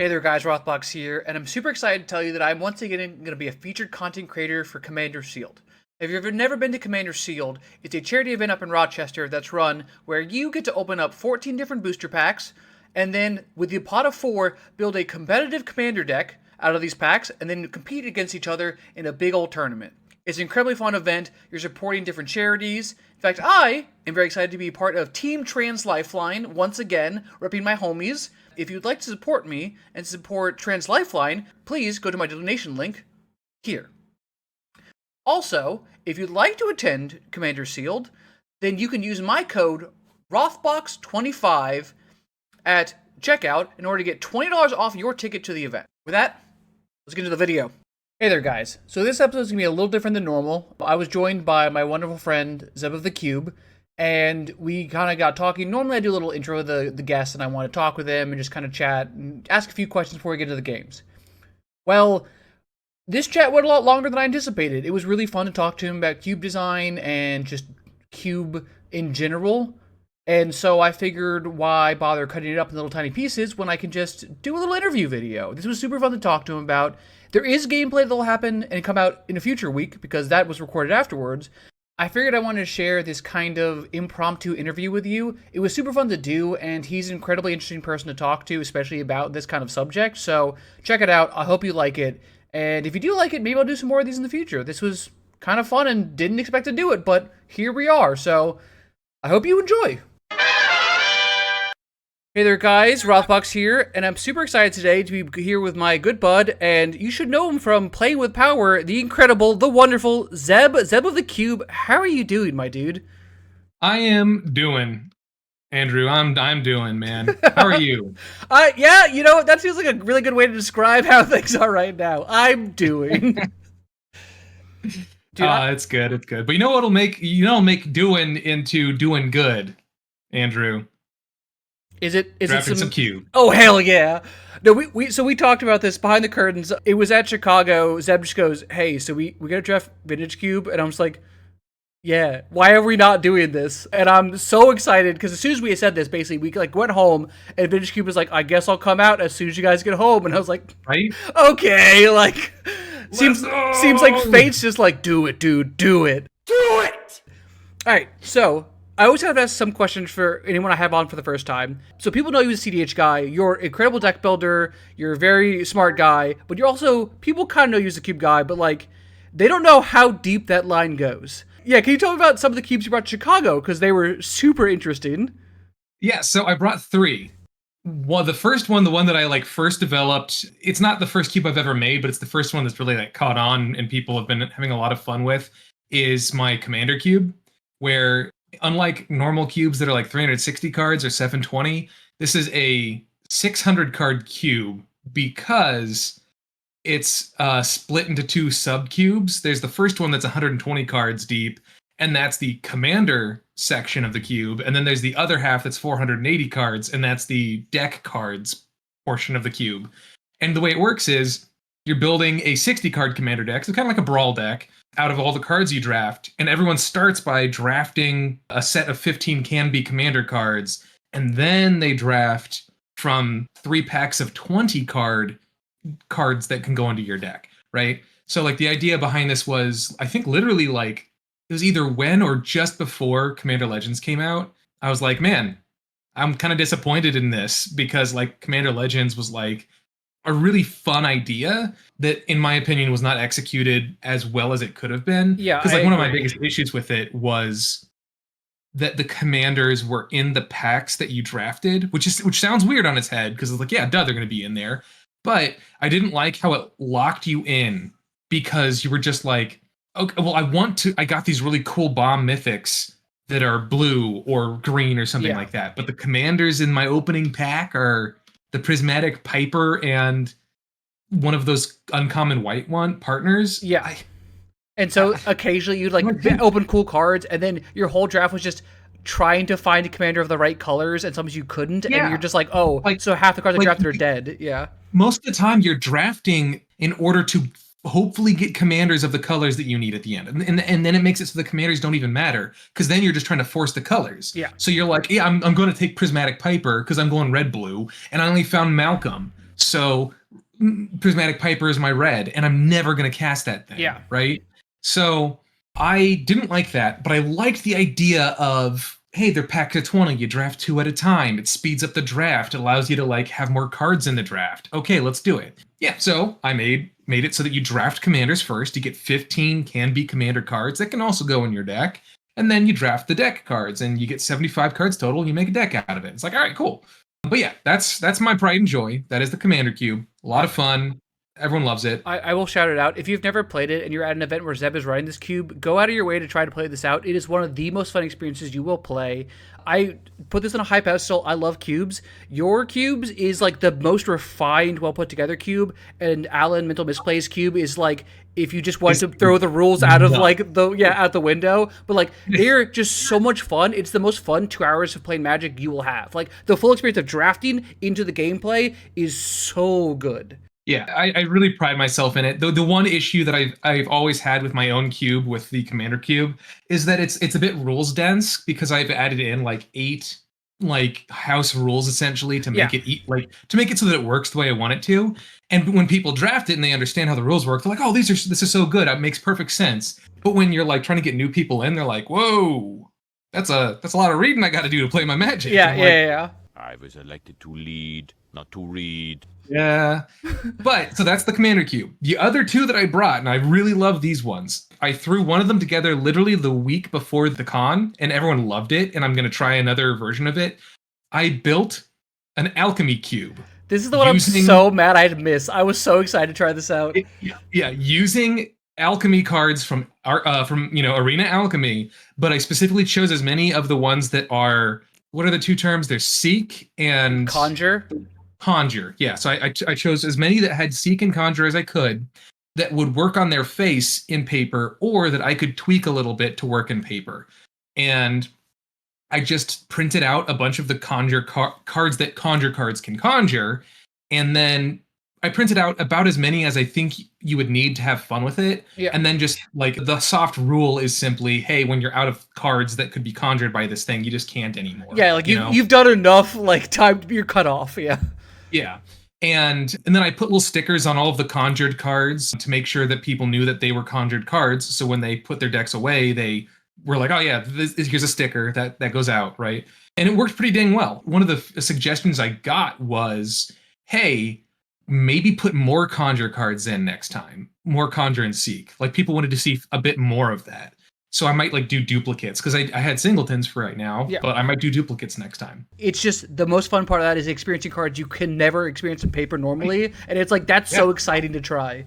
Hey there guys, Rothbox here, and I'm super excited to tell you that I'm once again going to be a featured content creator for Commander Sealed. If you've never been to Commander Sealed, it's a charity event up in Rochester that's run where you get to open up 14 different booster packs, and then with the pot of 4, build a competitive Commander deck out of these packs, and then compete against each other in a big old tournament. It's an incredibly fun event. You're supporting different charities. In fact, I am very excited to be part of Team Trans Lifeline, once again, repping my homies. If you'd like to support me and support Trans Lifeline, please go to my donation link here. Also, if you'd like to attend Commander Sealed, then you can use my code ROTHBOX25 at checkout in order to get $20 off your ticket to the event. With that, let's get into the video. Hey there guys, so this episode is going to be a little different than normal. I was joined by my wonderful friend Zeb of the Cube, and we kind of got talking. Normally I do a little intro of the guest and I want to talk with them and just kind of chat and ask a few questions before we get into the games. Well, this chat went a lot longer than I anticipated. It was really fun to talk to him about cube design and just cube in general. And so I figured, why bother cutting it up in little tiny pieces when I can just do a little interview video. This was super fun to talk to him about. There is gameplay that will happen and come out in a future week because that was recorded afterwards. I figured I wanted to share this kind of impromptu interview with you. It was super fun to do, and he's an incredibly interesting person to talk to, especially about this kind of subject. So check it out. I hope you like it. And if you do like it, maybe I'll do some more of these in the future. This was kind of fun and didn't expect to do it, but here we are. So I hope you enjoy. Hey there guys, Rothbox here, and I'm super excited today to be here with my good bud, and you should know him from Playing with Power, the incredible, the wonderful Zeb of the Cube. How are you doing, my dude? I am doing, Andrew. I'm doing, man. How are you? Yeah, you know, that feels like a really good way to describe how things are right now. I'm doing. Dude, it's good, it's good. But you know what'll make doing into doing good, Andrew? Is it some cube? Oh hell yeah! No, we talked about this behind the curtains. It was at Chicago. Zeb just goes, "Hey, so we gotta draft Vintage Cube," and I was like, "Yeah, why are we not doing this?" And I'm so excited because as soon as we said this, basically we went home, and Vintage Cube was like, "I guess I'll come out as soon as you guys get home," and I was like, "Right? Okay, seems like fate's just like, do it, dude, do it, do it." All right, so. I always have to ask some questions for anyone I have on for the first time. So people know you as a CDH guy, you're an incredible deck builder, you're a very smart guy, but you're also, people kind of know you as a cube guy, but they don't know how deep that line goes. Yeah, can you tell me about some of the cubes you brought to Chicago? Because they were super interesting. Yeah, so I brought 3. Well, the first one, the one that I first developed, it's not the first cube I've ever made, but it's the first one that's really caught on and people have been having a lot of fun with, is my Commander Cube, where unlike normal cubes that are 360 cards or 720, this is a 600 card cube because it's split into 2 sub-cubes. There's the first one that's 120 cards deep, and that's the commander section of the cube. And then there's the other half that's 480 cards, and that's the deck cards portion of the cube. And the way it works is you're building a 60 card commander deck, so kind of like a brawl deck, out of all the cards you draft, and everyone starts by drafting a set of 15 can-be commander cards, and then they draft from 3 packs of 20 cards that can go into your deck, right? So the idea behind this was, I think literally it was either when or just before Commander Legends came out. I was like, man, I'm kind of disappointed in this because Commander Legends was a really fun idea that, in my opinion, was not executed as well as it could have been. Yeah, because one of my biggest issues with it was that the commanders were in the packs that you drafted, which sounds weird on its head because it's yeah, duh, they're going to be in there. But I didn't like how it locked you in because you were just okay, well, I got these really cool bomb mythics that are blue or green or something like that. But the commanders in my opening pack are the Prismatic Piper and one of those uncommon white one partners. Yeah. And so occasionally you'd open cool cards, and then your whole draft was just trying to find a commander of the right colors, and sometimes you couldn't, and you're just so half the cards I drafted are dead. Yeah. Most of the time you're drafting in order to hopefully get commanders of the colors that you need at the end. And then it makes it so the commanders don't even matter, because then you're just trying to force the colors. Yeah. So you're yeah, I'm going to take Prismatic Piper because I'm going red-blue, and I only found Malcolm. So Prismatic Piper is my red, and I'm never going to cast that thing. Yeah. Right? So I didn't like that, but I liked the idea of, hey, they're packed to 20. You draft 2 at a time. It speeds up the draft. It allows you to like have more cards in the draft. Okay, let's do it. Yeah, so I made it so that you draft commanders first. You get 15 can-be commander cards that can also go in your deck. And then you draft the deck cards, and you get 75 cards total. You make a deck out of it. It's like, all right, cool. But yeah, that's my pride and joy. That is the Commander Cube. A lot of fun. Everyone loves it. I will shout it out. If you've never played it and you're at an event where Zeb is running this cube, go out of your way to try to play this out. It is one of the most fun experiences you will play. I put this on a high pedestal. I love cubes. Your cubes is like the most refined, well put together cube, and Alan Mental Misplays cube is like if you just want to throw the rules out of like out the window. But like they're just so much fun. It's the most fun 2 hours of playing Magic you will have. Like the full experience of drafting into the gameplay is so good. Yeah, I really pride myself in it. The one issue that I've always had with my own cube, with the Commander Cube, is that it's a bit rules dense, because I've added in like 8 like house rules essentially to make to make it so that it works the way I want it to. And when people draft it and they understand how the rules work, they're like, oh, this is so good. It makes perfect sense. But when you're like trying to get new people in, they're like, whoa, that's a lot of reading I got to do to play my Magic. Yeah. I was elected to lead, not to read. Yeah. But so that's the Commander Cube. The other 2 that I brought, and I really love these ones. I threw one of them together literally the week before the con, and everyone loved it, and I'm going to try another version of it. I built an Alchemy Cube. This is the one I'm so mad I had missed. I was so excited to try this out. Using alchemy cards from Arena Alchemy, but I specifically chose as many of the ones that are, what are the 2 terms? There's Seek and Conjure. Yeah, so I chose as many that had Seek and Conjure as I could, that would work on their face in paper, or that I could tweak a little bit to work in paper. And I just printed out a bunch of the Conjure cards that Conjure cards can conjure, and then I printed out about as many as I think you would need to have fun with it. Yeah. And then just like the soft rule is simply, hey, when you're out of cards that could be conjured by this thing, you just can't anymore. Yeah, like you've done enough, like time, you're cut off. Yeah. Yeah. And then I put little stickers on all of the conjured cards to make sure that people knew that they were conjured cards. So when they put their decks away, they were like, oh yeah, here's a sticker that goes out, right? And it worked pretty dang well. One of the suggestions I got was, hey, maybe put more conjure cards in next time. More conjure and seek. Like people wanted to see a bit more of that. So I might like do duplicates, because I had singletons for right now, but I might do duplicates next time. It's just the most fun part of that is experiencing cards you can never experience in paper normally. And it's like, that's so exciting to try.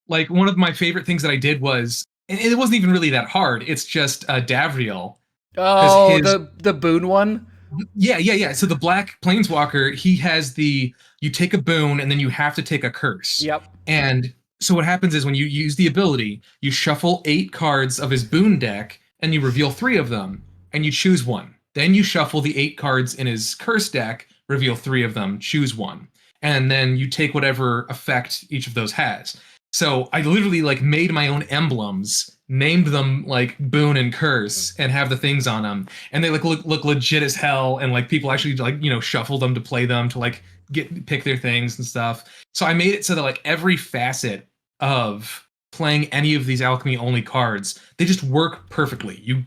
Like one of my favorite things that I did was, and it wasn't even really that hard. It's just Davriel. Oh, the boon one? Yeah. So the black planeswalker, he has you take a boon and then you have to take a curse. Yep. And so what happens is when you use the ability, you shuffle 8 cards of his boon deck and you reveal 3 of them and you choose one. Then you shuffle the 8 cards in his curse deck, reveal 3 of them, choose one. And then you take whatever effect each of those has. So I literally like made my own emblems, named them like boon and curse, and have the things on them. And they look legit as hell, and like people actually like, shuffle them to play them, to like pick their things and stuff. So I made it so that like every facet of playing any of these alchemy only cards, they just work perfectly. You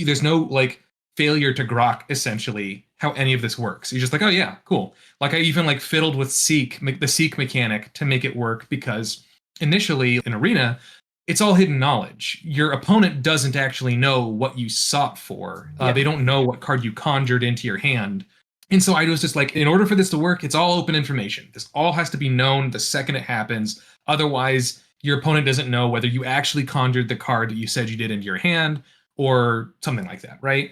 there's no like failure to grok essentially how any of this works. You're just like, oh yeah, cool. Like I even like fiddled with the seek mechanic to make it work, because initially in Arena, it's all hidden knowledge. Your opponent doesn't actually know what you sought for. They don't know what card you conjured into your hand. And so I was just like, in order for this to work, it's all open information. This all has to be known the second it happens. Otherwise, your opponent doesn't know whether you actually conjured the card that you said you did into your hand or something like that, right?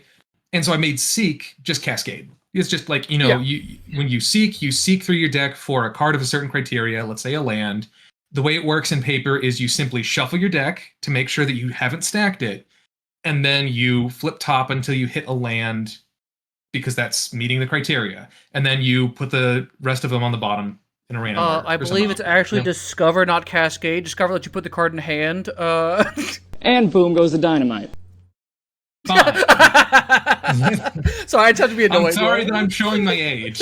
And so I made Seek just Cascade. It's just like, when you seek through your deck for a card of a certain criteria, let's say a land. The way it works in paper is you simply shuffle your deck to make sure that you haven't stacked it, and then you flip top until you hit a land, because that's meeting the criteria. And then you put the rest of them on the bottom in a random order. I believe it's actually Discover, not Cascade. Discover lets you put the card in hand. And boom goes the dynamite. Fine. Sorry, I just have to be annoyed. I'm sorry that I'm showing my age.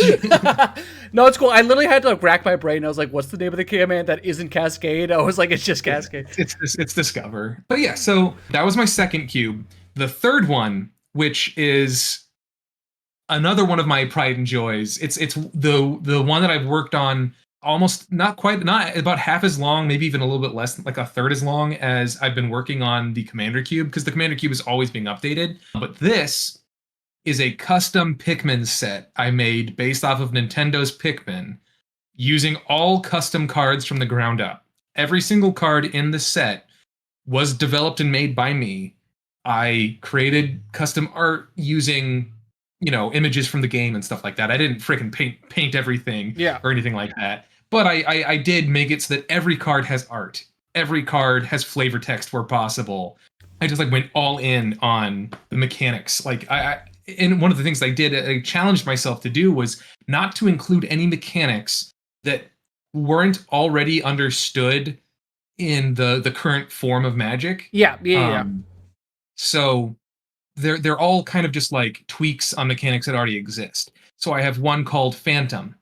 No, it's cool. I literally had to like rack my brain. I was like, "What's the name of the command that isn't Cascade?" I was like, "It's just Cascade." It's Discover. But yeah, so that was my second cube. The third one, which is another one of my pride and joys. It's the one that I've worked on almost not about half as long, maybe even a little bit less, like a third as long as I've been working on the Commander Cube, because the Commander Cube is always being updated. But this is a custom Pikmin set I made based off of Nintendo's Pikmin, using all custom cards from the ground up. Every single card in the set was developed and made by me. I created custom art using, images from the game and stuff like that. I didn't freaking paint everything or anything like that. But I did make it so that every card has art. Every card has flavor text where possible. I just went all in on the mechanics. And one of the things I did, I challenged myself to do, was not to include any mechanics that weren't already understood in the current form of Magic. Yeah. So they're all kind of just like tweaks on mechanics that already exist. So I have one called Phantom,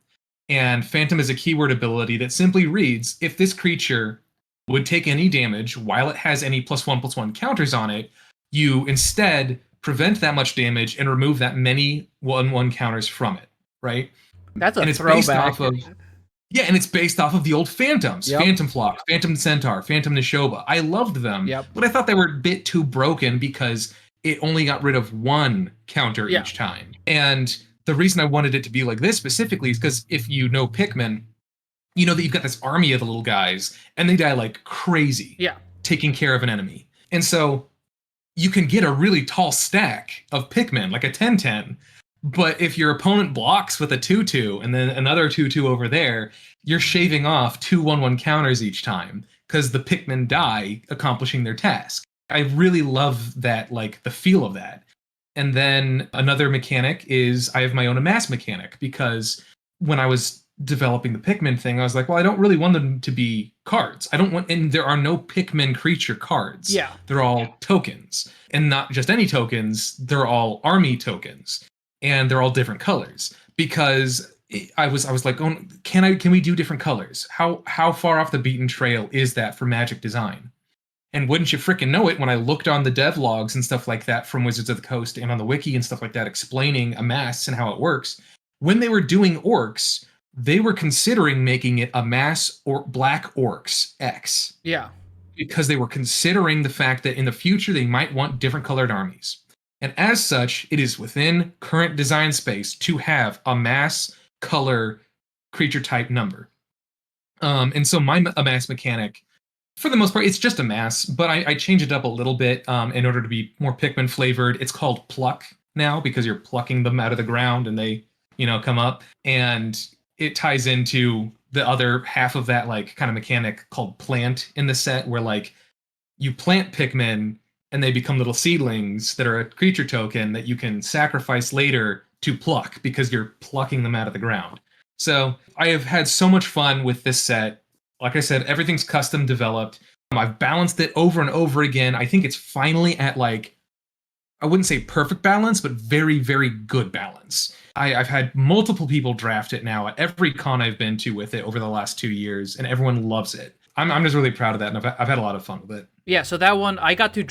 and Phantom is a keyword ability that simply reads, if this creature would take any damage while it has any +1/+1 counters on it, you instead prevent that much damage and remove that many 1/1 counters from it, right? That's a and it's throwback. Based off of, and it's based off of the old Phantoms. Yep. Phantom Flock, Phantom Centaur, Phantom Nishoba. I loved them, but I thought they were a bit too broken because it only got rid of one counter each time. And the reason I wanted it to be like this specifically is because if you know Pikmin, you know that you've got this army of the little guys, and they die like crazy taking care of an enemy. And so you can get a really tall stack of Pikmin, like a 10-10, but if your opponent blocks with a 2/2 and then another 2/2 over there, you're shaving off 2 1/1 counters each time because the Pikmin die accomplishing their task. I really love that, like the feel of that. And then another mechanic is I have my own amass mechanic, because when I was developing the Pikmin thing, I was like, well, I don't really want them to be cards. And there are no Pikmin creature cards. Yeah. They're all tokens. And not just any tokens, they're all army tokens. And they're all different colors. Because I was like, oh, can we do different colors? How far off the beaten trail is that for Magic design? And wouldn't you frickin' know it, when I looked on the dev logs and stuff like that from Wizards of the Coast and on the wiki and stuff like that, explaining amass and how it works, when they were doing orcs, they were considering making it amass or Black Orcs X. Yeah. Because they were considering the fact that in the future they might want different colored armies. And as such, it is within current design space to have a mass color creature type number. And so my amass mechanic, for the most part, it's just a mass, but I change it up a little bit in order to be more Pikmin flavored. It's called Pluck now because you're plucking them out of the ground and they, come up. And it ties into the other half of that kind of mechanic called Plant in the set, where you plant Pikmin and they become little seedlings that are a creature token that you can sacrifice later to pluck because you're plucking them out of the ground. So I have had so much fun with this set. Like I said, everything's custom developed. I've balanced it over and over again. I think it's finally at I wouldn't say perfect balance, but very, very good balance. I've had multiple people draft it now at every con I've been to with it over the last 2 years, and everyone loves it. I'm just really proud of that, and I've had a lot of fun with it. Yeah, so that one I got to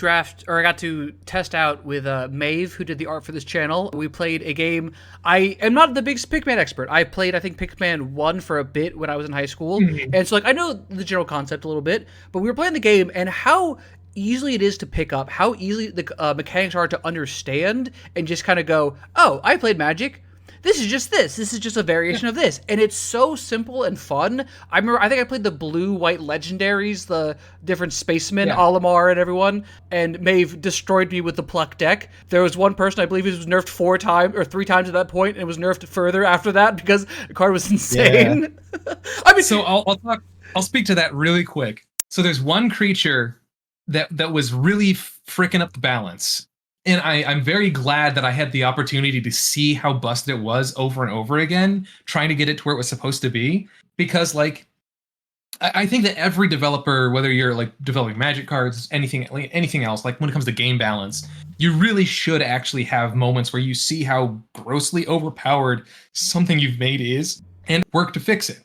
test out with Maeve, who did the art for this channel. We played a game. I am not the biggest Pikmin expert. I played, I think, Pikmin 1 for a bit when I was in high school. Mm-hmm. And so, I know the general concept a little bit, but we were playing the game, and how easily it is to pick up, how easily the mechanics are to understand, and just kind of go, oh, I played Magic. This is just this. This is just a variation of this. And it's so simple and fun. I think I played the blue-white legendaries, the different spacemen, Olimar and everyone, and Maeve destroyed me with the Pluck deck. There was one person, I believe he was nerfed 4 times, or 3 times at that point, and it was nerfed further after that because the card was insane. Yeah. So I'll speak to that really quick. So there's one creature that was really fricking up the balance. And I'm very glad that I had the opportunity to see how busted it was over and over again, trying to get it to where it was supposed to be. Because, I think that every developer, whether you're like developing Magic cards, anything else, like when it comes to game balance, you really should actually have moments where you see how grossly overpowered something you've made is and work to fix it.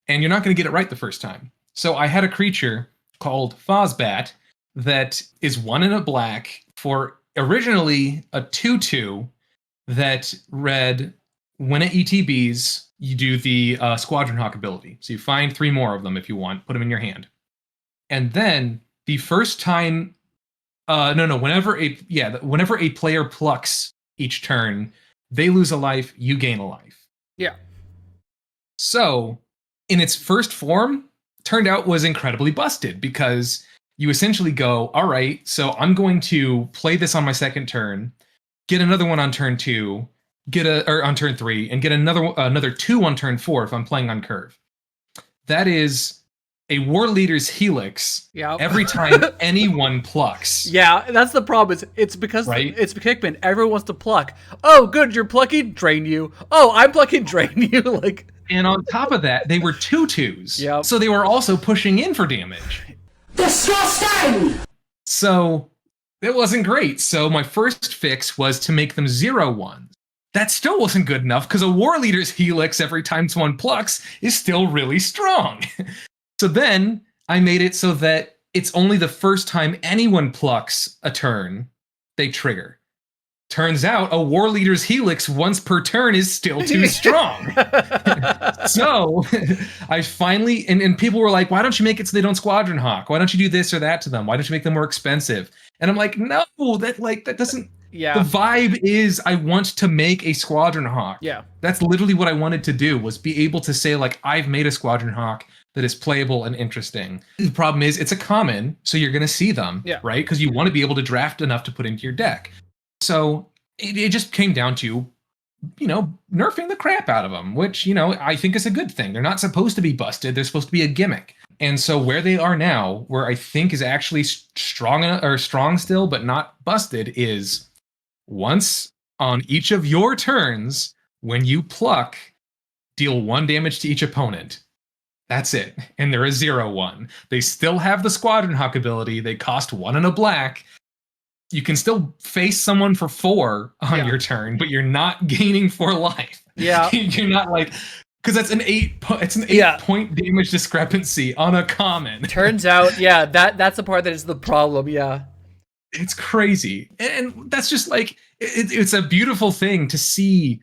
And you're not going to get it right the first time. So I had a creature called Fozbat that is 1 and a black for originally a 2/2 that read, when it ETBs, you do the Squadron Hawk ability. So you find 3 more of them if you want, put them in your hand. And then the first time, whenever a player plucks each turn, they lose a life, you gain a life. Yeah. So in its first form, turned out was incredibly busted because you essentially go, all right, so I'm going to play this on my second turn, get another one on turn 2, on turn 3, and get another 2 on turn 4 if I'm playing on curve. That is a War Leader's Helix every time anyone plucks. Yeah, that's the problem. It's because right? It's Pikmin. Everyone wants to pluck. Oh, good, you're plucking, drain you. Oh, I'm plucking, drain you. Like. And on top of that, they were 2/2s. Yep. So they were also pushing in for damage. Disgusting! So it wasn't great. So my first fix was to make them 0/1s. That still wasn't good enough because a War Leader's Helix every time someone plucks is still really strong. So then I made it so that it's only the first time anyone plucks a turn, they trigger. Turns out a War Leader's Helix once per turn is still too strong. So I finally, and people were like, why don't you make it so they don't Squadron Hawk? Why don't you do this or that to them? Why don't you make them more expensive? And I'm like, no, that doesn't. Yeah. The vibe is I want to make a Squadron Hawk. Yeah. That's literally what I wanted to do, was be able to say, like, I've made a Squadron Hawk that is playable and interesting. The problem is it's a common, so you're going to see them, right? Because you want to be able to draft enough to put into your deck. So it just came down to, nerfing the crap out of them, which, I think is a good thing. They're not supposed to be busted. They're supposed to be a gimmick. And so where they are now, where I think is actually strong still, but not busted, is once on each of your turns, when you pluck, deal 1 damage to each opponent. That's it. And they're a 0/1. They still have the Squadron Hawk ability. They cost 1 and a black. You can still face someone for 4 on your turn, but you're not gaining 4 life. Yeah. You're not like, because that's an 8 point damage discrepancy on a common. Turns out, that's the part that is the problem. Yeah. It's crazy. And that's just like, it's a beautiful thing to see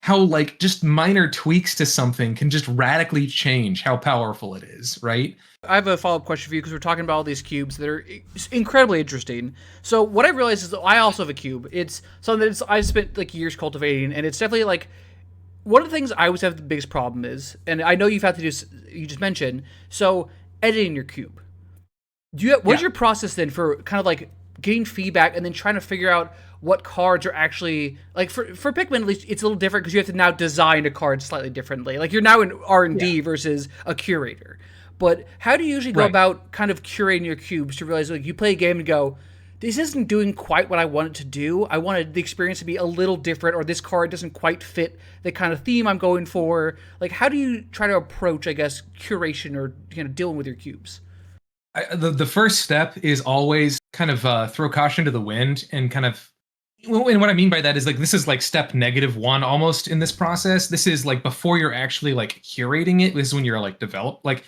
how like just minor tweaks to something can just radically change how powerful it is, right? I have a follow-up question for you because we're talking about all these cubes that are incredibly interesting. So what I realized is that I also have a cube. It's something that I've spent like years cultivating, and it's definitely like one of the things I always have the biggest problem is, and I know you've had to do, you just mentioned, so editing your cube. What's your process then for kind of like getting feedback and then trying to figure out what cards are actually, like for Pikmin at least, it's a little different because you have to now design a card slightly differently. Like you're now in R&D versus a curator. But how do you usually go about kind of curating your cubes to realize, like, you play a game and go, this isn't doing quite what I want it to do. I wanted the experience to be a little different, or this card doesn't quite fit the kind of theme I'm going for. Like, how do you try to approach, I guess, curation or dealing with your cubes? The first step is always kind of throw caution to the wind and kind of, and what I mean by that is like, this is like step -1 almost in this process. This is like before you're actually like curating it. This is when you're like like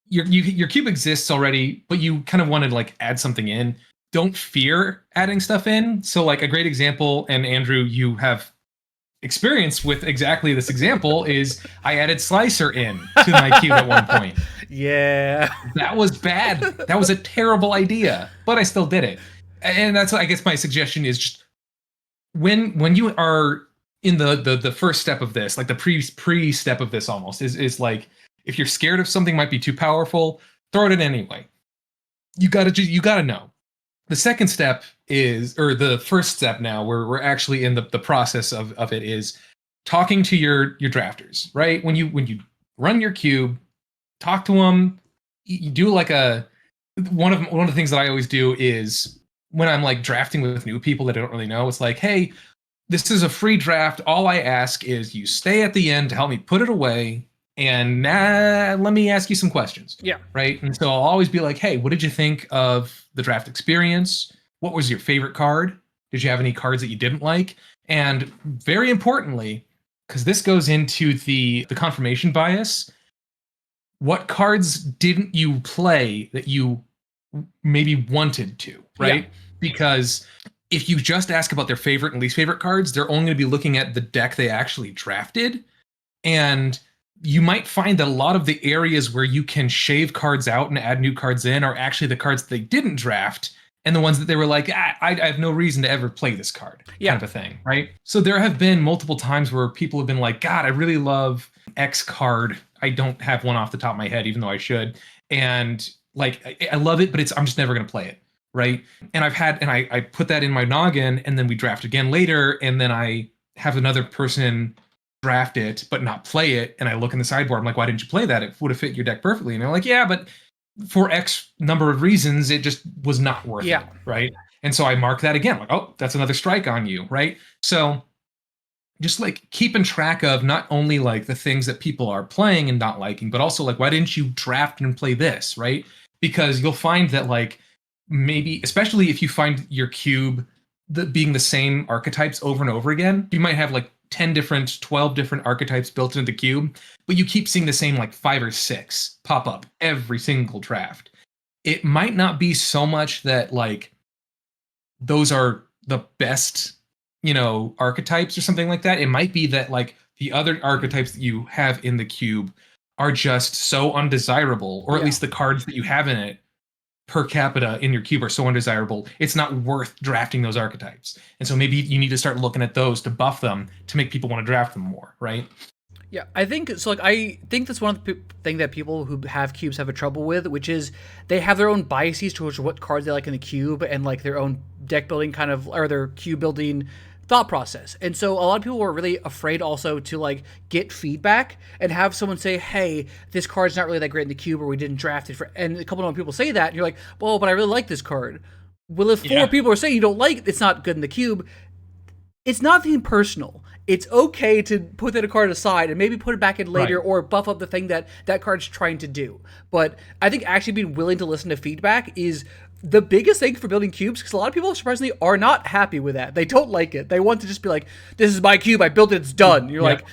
your cube exists already, but you kind of want to like add something in. Don't fear adding stuff in. So like a great example, and Andrew, you have experience with exactly this example, is I added Slicer in to my cube at one point. Yeah. That was bad. That was a terrible idea, but I still did it. And that's what I guess my suggestion is, just when you are in the first step of this, like the pre step of this almost, is like, if you're scared of something might be too powerful, throw it in anyway. You gotta know. The second step is, or the first step now, where we're actually in the process of it, is talking to your drafters, right? When you run your cube, talk to them. You do like one of the things that I always do is when I'm like drafting with new people that I don't really know, it's like, hey, this is a free draft. All I ask is you stay at the end to help me put it away. and let me ask you some questions. Yeah. Right. And so I'll always be like, hey, what did you think of the draft experience? What was your favorite card? Did you have any cards that you didn't like? And very importantly, because this goes into the confirmation bias, what cards didn't you play that you maybe wanted to, right? Yeah. Because if you just ask about their favorite and least favorite cards, they're only going to be looking at the deck they actually drafted. And you might find that a lot of the areas where you can shave cards out and add new cards in are actually the cards they didn't draft and the ones that they were like, I have no reason to ever play this card, kind of a thing, right? So there have been multiple times where people have been like, God, I really love X card. I don't have one off the top of my head, even though I should. And like, I love it, but I'm just never going to play it, right? And I put that in my noggin, and then we draft again later, and then I have another person draft it, but not play it. And I look in the sideboard, I'm like, why didn't you play that? It would have fit your deck perfectly. And they're like, yeah, but for X number of reasons, it just was not worth it, right? And so I mark that again, like, oh, that's another strike on you, right? So just like keeping track of not only like the things that people are playing and not liking, but also like, why didn't you draft and play this, right? Because you'll find that like maybe, especially if you find your cube being the same archetypes over and over again, you might have like 10 different, 12 different archetypes built into the cube, but you keep seeing the same like 5 or 6 pop up every single draft. It might not be so much that like those are the best, archetypes or something like that. It might be that like the other archetypes that you have in the cube are just so undesirable, or at least the cards that you have in it per capita in your cube are so undesirable, it's not worth drafting those archetypes. And so maybe you need to start looking at those to buff them to make people want to draft them more, right? Yeah, I think so. Like, I think that's one of the things that people who have cubes have a trouble with, which is they have their own biases towards what cards they like in the cube and like their own deck building kind of, or their cube building thought process. And so a lot of people are really afraid also to like get feedback and have someone say, hey, this card's not really that great in the cube, or we didn't draft it for, and a couple of people say that and you're like, well, but I really like this card. Well, if 4 people are saying you don't like it, it's not good in the cube, it's not being personal. It's okay to put that card aside and maybe put it back in later, or buff up the thing that card's trying to do. But I think actually being willing to listen to feedback is the biggest thing for building cubes, because a lot of people surprisingly are not happy with that. They don't like it. They want to just be like, this is my cube, I built it, it's done. You're like,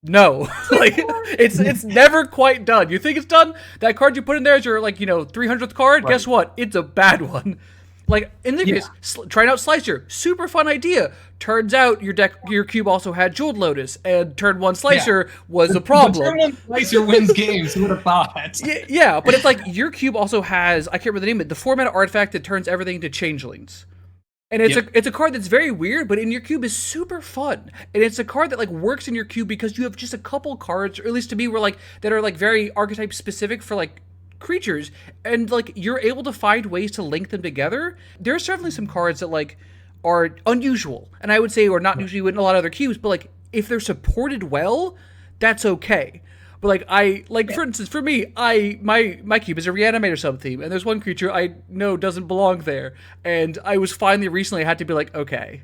no, like it's never quite done. You think it's done? That card you put in there is your 300th card. Guess what? It's a bad one. Like in the case, trying out Slicer, super fun idea. Turns out your cube also had Jeweled Lotus, and turn 1 Slicer was a problem. Turn 1 Slicer wins games. Who would have thought? Yeah, but it's like your cube also has, I can't remember the name of it, the 4-mana artifact that turns everything into changelings. And it's a card that's very weird, but in your cube is super fun. And it's a card that like works in your cube because you have just a couple cards, or at least to me, were like that are like very archetype specific for like creatures, and like you're able to find ways to link them together. There's certainly some cards that like are unusual, and I would say are not usually in a lot of other cubes, but like if they're supported well, that's okay. But like for instance, for me, my cube is a Reanimator sub-theme, and there's one creature I know doesn't belong there, and I was finally recently had to be like, okay,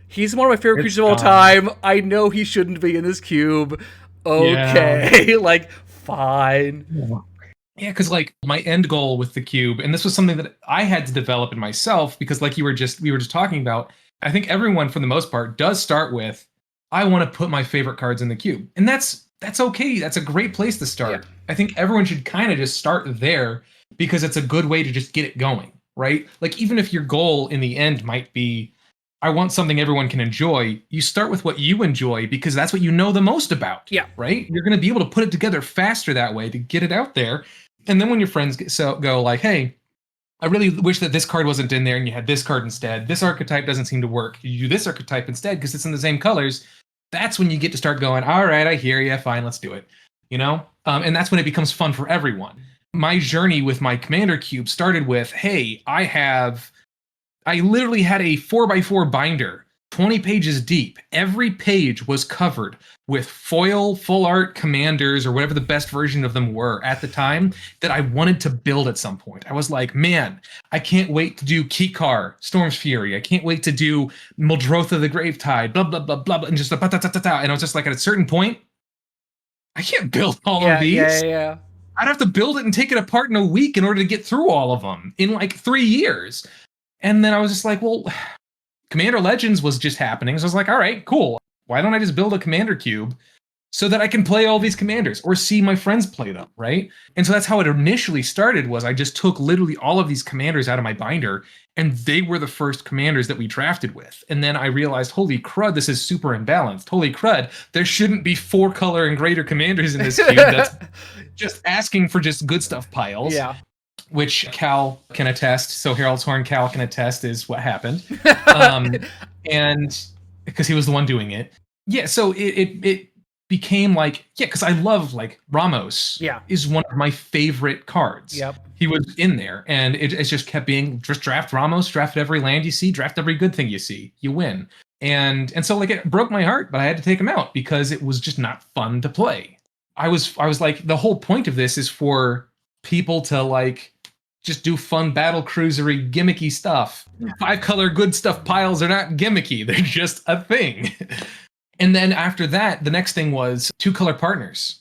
he's one of my favorite creatures of all time. I know he shouldn't be in this cube. Okay, like fine. Yeah, because like my end goal with the cube, and this was something that I had to develop in myself, because like we were just talking about, I think everyone for the most part does start with, I want to put my favorite cards in the cube. And that's okay. That's a great place to start. Yeah. I think everyone should kind of just start there, because it's a good way to just get it going, right? Like even if your goal in the end might be, I want something everyone can enjoy, you start with what you enjoy, because that's what you know the most about. Yeah. Right? You're going to be able to put it together faster that way to get it out there. And then when your friends go like, hey, I really wish that this card wasn't in there and you had this card instead. This archetype doesn't seem to work. You do this archetype instead because it's in the same colors. That's when you get to start going, all right, I hear you. Fine, let's do it. And that's when it becomes fun for everyone. My journey with my Commander cube started with, hey, I literally had a 4x4 binder, 20 pages deep. Every page was covered with foil, full art commanders, or whatever the best version of them were at the time, that I wanted to build at some point. I was like, man, I can't wait to do Kikar, Storm's Fury. I can't wait to do Muldrotha the Gravetide, blah, blah, blah, blah, and just and I was just like, at a certain point, I can't build all Yeah, of these. yeah. I'd have to build it and take it apart in a week in order to get through all of them in like 3 years. And then I was just like, well, Commander Legends was just happening. So I was like, all right, cool. Why don't I just build a commander cube so that I can play all these commanders or see my friends play them, right? And so that's how it initially started. Was I just took literally all of these commanders out of my binder, and they were the first commanders that we drafted with. And then I realized, holy crud, this is super imbalanced. Holy crud, there shouldn't be 4-color and greater commanders in this cube. That's just asking for just good stuff piles. Yeah. Which Cal can attest. So Harold's Horn Cal can attest is what happened. And because he was the one doing it. Yeah, so it became like, yeah, because I love like Ramos. Yeah. Is one of my favorite cards. Yep. He was in there, and it just kept being just draft Ramos, draft every land you see, draft every good thing you see, you win. And so like it broke my heart, but I had to take him out because it was just not fun to play. I was like, the whole point of this is for people to like just do fun battle cruisery gimmicky stuff. 5-color good stuff piles are not gimmicky, they're just a thing. And then after that, the next thing was 2-color partners.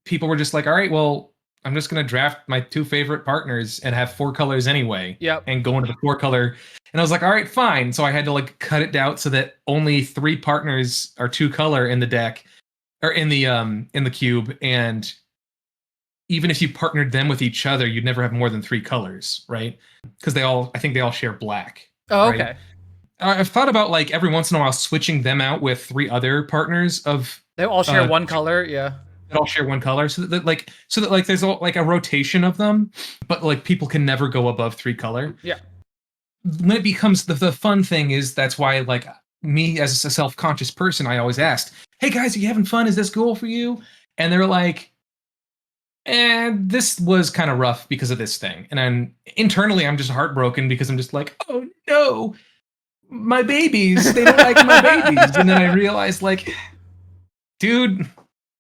People were just like, all right, well, I'm just going to draft my 2 favorite partners and have 4 colors anyway. Yep. And go into the 4-color. And I was like, all right, fine. So I had to like cut it down so that only 3 partners are 2-color in the deck, or in the cube. And even if you partnered them with each other, you'd never have more than 3 colors, right? Because I think they all share black. Oh, right? okay. I've thought about like every once in a while switching them out with 3 other partners of. They all share one color, yeah. They all share one color, so that there's like a rotation of them, but like people can never go above 3-color. Yeah. When it becomes the fun thing is that's why like me as a self-conscious person, I always asked, "Hey guys, are you having fun? Is this cool for you?" And they're like, and this was kind of rough because of this thing. And then internally, I'm just heartbroken because I'm just like, oh no, my babies, they don't like my babies. And then I realized, like, dude,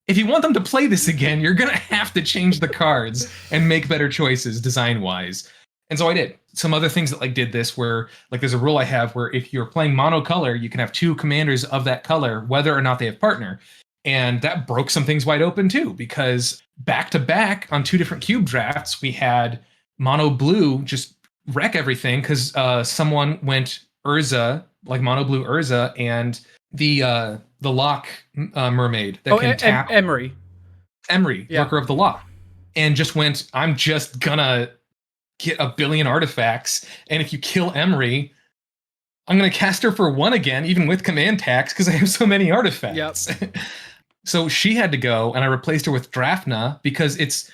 if you want them to play this again, you're going to have to change the cards and make better choices design-wise. And so I did. Some other things that like did this where like there's a rule I have where if you're playing monocolor, you can have 2 commanders of that color, whether or not they have partner. And that broke some things wide open too, because back to back on 2 different cube drafts, we had mono blue just wreck everything because someone went Urza, like mono blue Urza, and the lock mermaid that can tap. Emery, yeah. Worker of the Lock, and just went, I'm just gonna get 1 billion artifacts, and if you kill Emery, I'm gonna cast her for 1 again, even with command tax, because I have so many artifacts. Yep. So she had to go, and I replaced her with Drafna because it's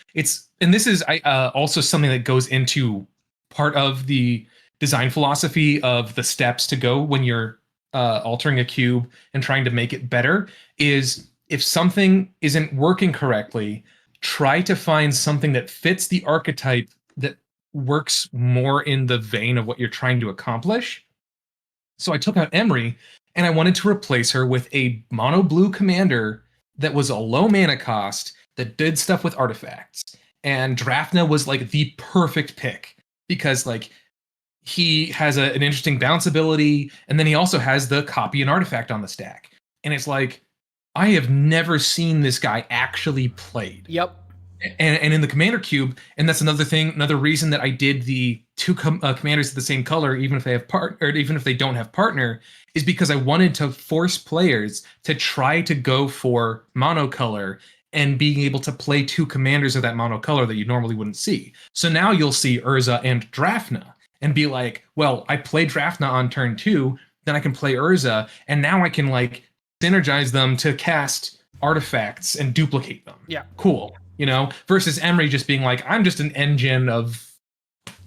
and this is also something that goes into part of the design philosophy of the steps to go when you're altering a cube and trying to make it better. Is if something isn't working correctly, try to find something that fits the archetype that works more in the vein of what you're trying to accomplish. So I took out Emery, and I wanted to replace her with a mono blue commander that was a low mana cost that did stuff with artifacts. And Drafna was like the perfect pick because like he has an interesting bounce ability, and then he also has the copy and artifact on the stack. And it's like, I have never seen this guy actually played. Yep. And in the commander cube, and that's another reason that I did the 2 commanders of the same color, even if they have even if they don't have partner, is because I wanted to force players to try to go for monocolor and being able to play 2 commanders of that monocolor that you normally wouldn't see. So now you'll see Urza and Drafna and be like, well, I played Drafna on turn 2, then I can play Urza, and now I can like synergize them to cast artifacts and duplicate them. Yeah. Cool. You know, versus Emery just being like, I'm just an engine of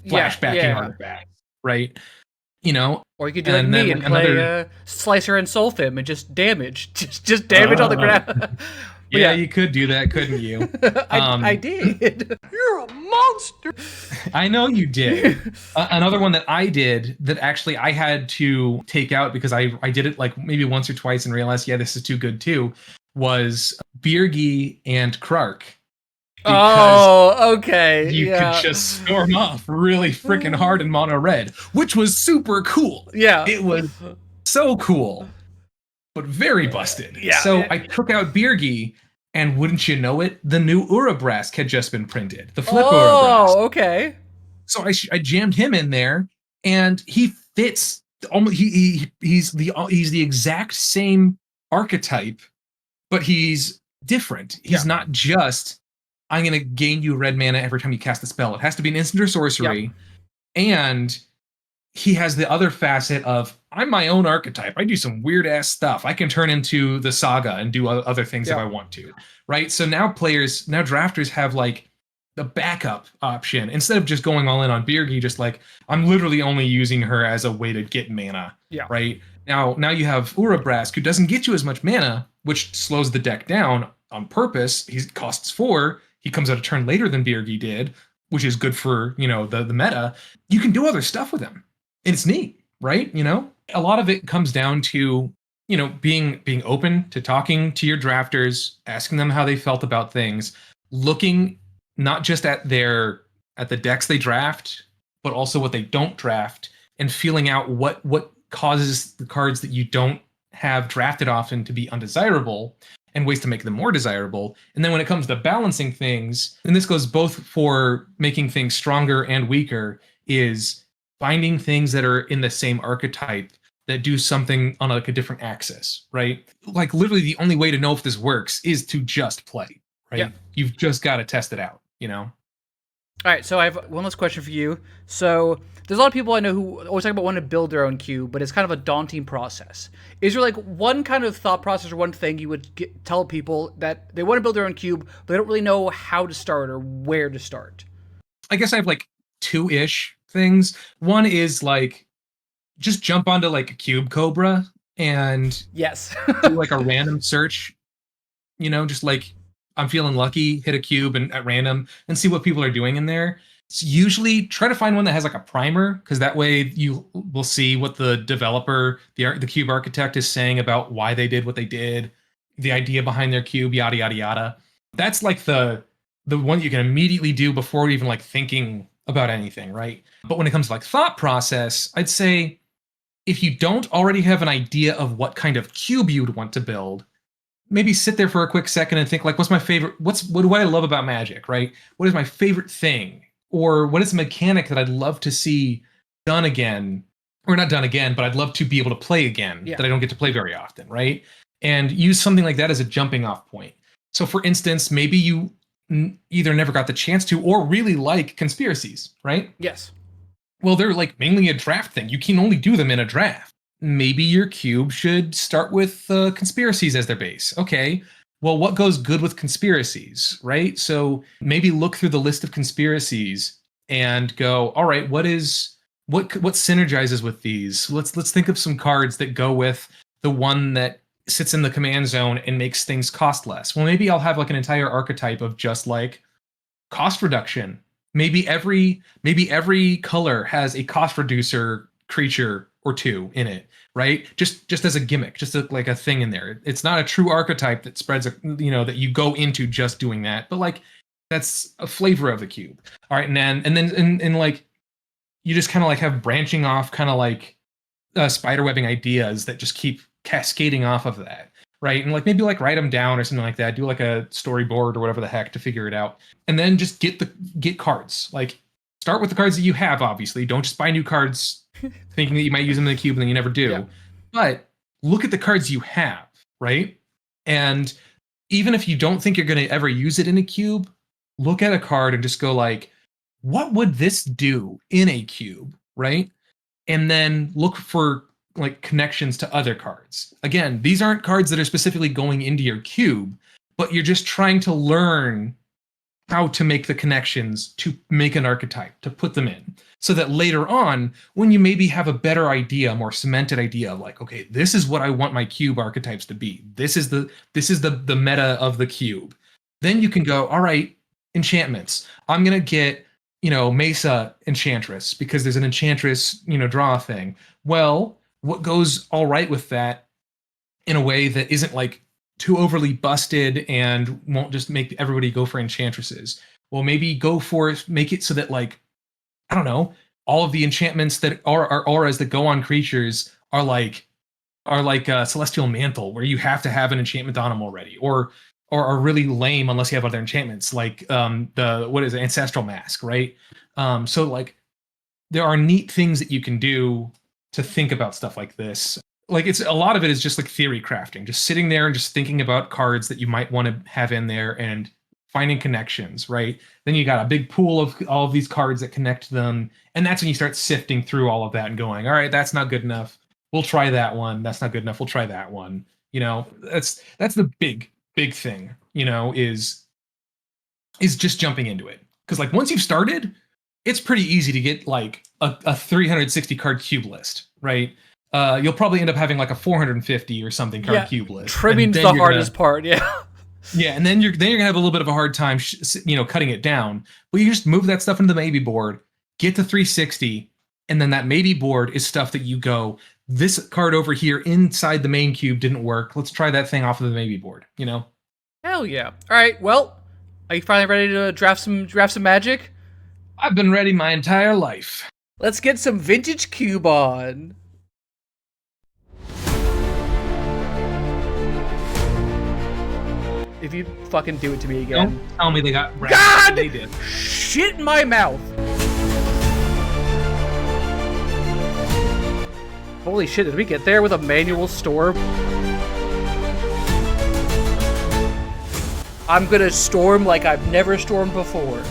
flashbacking artifacts, right? You know, or you could do like me and play Slicer and Solfim and just damage, just damage on the ground. Yeah, you could do that, couldn't you? I did. You're a monster. I know you did. Another one that I did that actually I had to take out because I did it like maybe once or twice and realized, yeah, this is too good too, was Birgi and Krark. Oh, okay. You could just storm off really freaking hard in mono red, which was super cool. Yeah. It was so cool, but very busted. Yeah. So I took out Birgi, And wouldn't you know it, the new Urabrask had just been printed, the Flip Urabrask. Oh, okay. So I jammed him in there, and he fits almost. He's the exact same archetype, but he's different. He's not just, I'm gonna gain you red mana every time you cast a spell. It has to be an instant or sorcery, and he has the other facet of, I'm my own archetype. I do some weird ass stuff. I can turn into the Saga and do other things if I want to, right? So now drafters have like the backup option instead of just going all in on Birgi. Just like, I'm literally only using her as a way to get mana, right? Now you have Urabrask, who doesn't get you as much mana, which slows the deck down on purpose. He costs 4. He comes out a turn later than Birgi did, which is good for, the meta. You can do other stuff with him. And it's neat, right? A lot of it comes down to, being open to talking to your drafters, asking them how they felt about things, looking not just at the decks they draft, but also what they don't draft, and feeling out what causes the cards that you don't have drafted often to be undesirable, and ways to make them more desirable. And then when it comes to balancing things, and this goes both for making things stronger and weaker, is finding things that are in the same archetype that do something on like a different axis, right? Like literally the only way to know if this works is to just play, right? Yeah. You've just got to test it out, All right, so I have one last question for you. So there's a lot of people I know who always talk about wanting to build their own cube, but it's kind of a daunting process. Is there like one kind of thought process or one thing you would tell people that they want to build their own cube, but they don't really know how to start or where to start? I guess I have like 2-ish things. One is like, just jump onto like a Cube Cobra and do like a random search, just like, I'm feeling lucky, hit a cube and at random and see what people are doing in there. So usually try to find one that has like a primer, because that way you will see what the developer, the cube architect, is saying about why they did what they did, the idea behind their cube, yada yada yada. That's like the one you can immediately do before even like thinking about anything, right? But when it comes to like thought process, I'd say if you don't already have an idea of what kind of cube you'd want to build, maybe sit there for a quick second and think like, what's my favorite, what do I love about Magic, right? What is my favorite thing? Or what is a mechanic that I'd love to see done again, or not done again, but I'd love to be able to play again that I don't get to play very often, right? And use something like that as a jumping off point. So for instance, maybe you either never got the chance to or really like conspiracies, right? Yes. Well, they're like mainly a draft thing. You can only do them in a draft. Maybe your cube should start with conspiracies as their base. Okay, well, what goes good with conspiracies, right? So maybe look through the list of conspiracies and go, all right, what synergizes with these? Let's think of some cards that go with the one that sits in the command zone and makes things cost less. Well, maybe I'll have like an entire archetype of just like cost reduction. Maybe every color has a cost reducer creature or two in it, right? Just as a gimmick, just like a thing in there. It's not a true archetype that spreads, that you go into just doing that, but like that's a flavor of the cube. All right, and then like you just kind of like have branching off, kind of like spiderwebbing ideas that just keep cascading off of that, right? And like maybe like write them down or something like that. Do like a storyboard or whatever the heck to figure it out, and then just get cards. Like start with the cards that you have. Obviously, don't just buy new cards thinking that you might use them in the cube and then you never do. Yeah. But look at the cards you have, right? And even if you don't think you're going to ever use it in a cube, look at a card and just go like, what would this do in a cube, right? And then look for like connections to other cards. Again, these aren't cards that are specifically going into your cube, but you're just trying to learn how to make the connections to make an archetype, to put them in, so that later on, when you maybe have a better idea, a more cemented idea of like, okay, this is what I want my cube archetypes to be. This is the meta of the cube. Then you can go, all right, enchantments. I'm gonna get, Mesa Enchantress because there's an Enchantress, draw thing. Well, what goes all right with that in a way that isn't like too overly busted and won't just make everybody go for enchantresses? Well, maybe make it so that like, I don't know, all of the enchantments that are auras that go on creatures are like a Celestial Mantle, where you have to have an enchantment on them already, or are really lame unless you have other enchantments, like the what is it, Ancestral Mask, right? So like there are neat things that you can do to think about stuff like this. Like it's a lot of it is just like theory crafting, just sitting there and just thinking about cards that you might want to have in there and finding connections, right? Then you got a big pool of all of these cards that connect them, and that's when you start sifting through all of that and going, all right, that's not good enough. We'll try that one. That's not good enough. We'll try that one. You know, that's the big thing, you know, is just jumping into it. Because like once you've started, it's pretty easy to get like a 360 card cube list, right? You'll probably end up having like a 450 or something card cube list. Trimming's the hardest part, yeah. Yeah, and then you're gonna have a little bit of a hard time, cutting it down. But you just move that stuff into the maybe board, get to 360, and then that maybe board is stuff that you go, this card over here inside the main cube didn't work. Let's try that thing off of the maybe board. You know? Hell yeah! All right, well, are you finally ready to draft some Magic? I've been ready my entire life. Let's get some vintage cube on. If you fucking do it to me again. Don't tell me they got wrecked. God! They did. Shit in my mouth. Holy shit, did we get there with a manual storm? I'm gonna storm like I've never stormed before.